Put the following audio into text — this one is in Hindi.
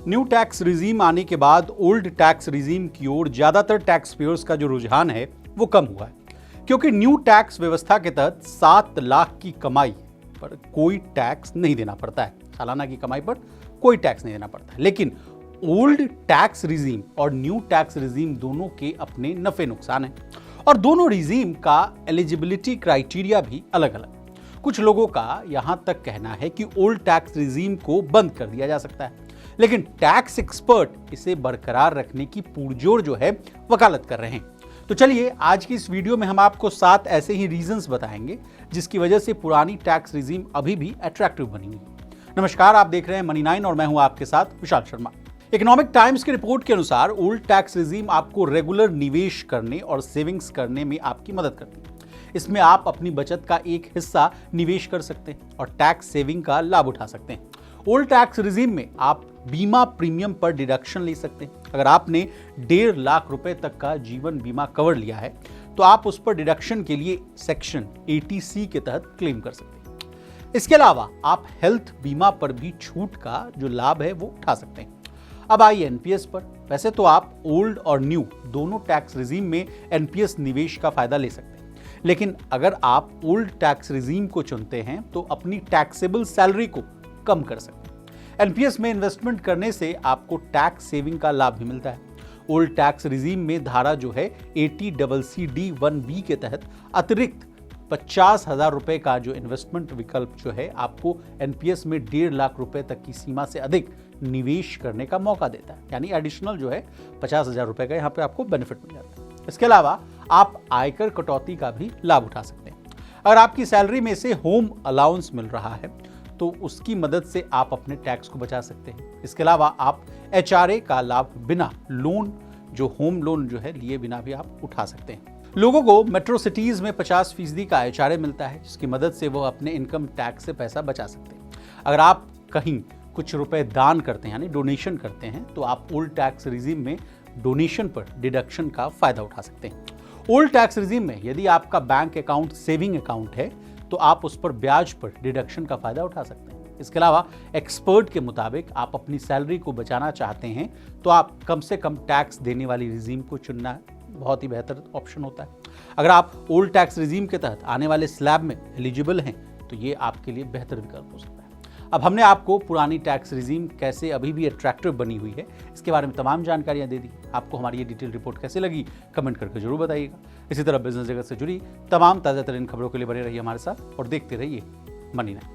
न्यू टैक्स रिजीम आने के बाद ओल्ड टैक्स रिजीम की ओर ज्यादातर टैक्स पेयर्स का जो रुझान है वो कम हुआ है, क्योंकि न्यू टैक्स व्यवस्था के तहत 7 लाख की कमाई पर कोई टैक्स नहीं देना पड़ता है। सालाना की कमाई पर कोई टैक्स नहीं देना पड़ता है। लेकिन ओल्ड टैक्स रिजीम और न्यू टैक्स रिजीम दोनों के अपने नफे नुकसान हैं और दोनों रिजीम का एलिजिबिलिटी क्राइटेरिया भी अलग अलग। कुछ लोगों का यहां तक कहना है कि ओल्ड टैक्स रिजीम को बंद कर दिया जा सकता है, लेकिन टैक्स एक्सपर्ट इसे बरकरार रखने की पुरजोर जो है वकालत कर रहे हैं। तो चलिए आज की इस वीडियो में हम आपको 7 ऐसे ही रीजंस बताएंगे जिसकी वजह से पुरानी टैक्स रिजीम अभी भी अट्रैक्टिव बनी हुई है। नमस्कार, आप देख रहे हैं मनी 9 और मैं हूं आपके साथ विशाल शर्मा। इकोनॉमिक टाइम्स की रिपोर्ट के अनुसार ओल्ड टैक्स रिजीम आपको रेगुलर निवेश करने और सेविंग्स करने में आपकी मदद करती है। इसमें आप अपनी बचत का एक हिस्सा निवेश कर सकते हैं और टैक्स सेविंग का लाभ उठा सकते हैं। ओल्ड टैक्स रिजीम में आप बीमा प्रीमियम पर डिडक्शन ले सकते हैं। अगर आपने 1.5 लाख रुपए तक का जीवन बीमा कवर लिया है तो आप उस पर डिडक्शन के लिए सेक्शन 80C के तहत क्लेम कर सकते हैं। इसके अलावा आप हेल्थ बीमा पर भी छूट का जो लाभ है वो उठा सकते हैं। अब आइए एनपीएस पर। वैसे तो आप ओल्ड और न्यू दोनों टैक्स रिजीम में एनपीएस निवेश का फायदा ले सकते हैं, लेकिन अगर आप ओल्ड टैक्स रिजीम को चुनते हैं तो अपनी टैक्सेबल सैलरी को कम कर सकते हैं। एनपीएस में इन्वेस्टमेंट करने से आपको टैक्स सेविंग का लाभ भी मिलता है। ओल्ड टैक्स रिजीम में धारा जो है 80CCD1B के तहत अतिरिक्त 50,000 रुपए का जो इन्वेस्टमेंट विकल्प जो है आपको एनपीएस में 1.5 लाख रुपए तक की सीमा से अधिक निवेश करने का मौका देता है, यानी एडिशनल जो है 50,000 रुपए का यहाँ पे आपको बेनिफिट मिल जाता है। इसके अलावा आप आयकर कटौती का भी लाभ उठा सकते हैं। अगर आपकी सैलरी में से होम अलाउंस मिल रहा है तो उसकी मदद से आप अपने टैक्स को बचा सकते हैं। इसके अलावा आप एचआरए का लाभ बिना लोन जो होम लोन जो है लिए बिना भी आप उठा सकते हैं। लोगों को मेट्रो सिटीज में 50% का एचआरए मिलता है, जिसकी मदद से वो अपने इनकम टैक्स से पैसा बचा सकते हैं। अगर आप कहीं कुछ रुपए दान करते हैं यानी डोनेशन करते हैं तो आप ओल्ड टैक्स रिजीम में डोनेशन पर डिडक्शन का फायदा उठा सकते हैं। ओल्ड टैक्स रिजीम में यदि आपका बैंक अकाउंट सेविंग अकाउंट है तो आप उस पर ब्याज पर डिडक्शन का फायदा उठा सकते हैं। इसके अलावा एक्सपर्ट के मुताबिक आप अपनी सैलरी को बचाना चाहते हैं तो आप कम से कम टैक्स देने वाली रिजीम को चुनना बहुत ही बेहतर ऑप्शन होता है। अगर आप ओल्ड टैक्स रिजीम के तहत आने वाले स्लैब में एलिजिबल हैं तो ये आपके लिए बेहतर विकल्प हो सकता है। अब हमने आपको पुरानी टैक्स रिजीम कैसे अभी भी अट्रैक्टिव बनी हुई है इसके बारे में तमाम जानकारियां दे दी। आपको हमारी ये डिटेल रिपोर्ट कैसे लगी कमेंट करके जरूर बताइएगा। इसी तरह बिजनेस जगत से जुड़ी तमाम ताज़ा तरीन खबरों के लिए बने रहिए हमारे साथ और देखते रहिए मनी 9।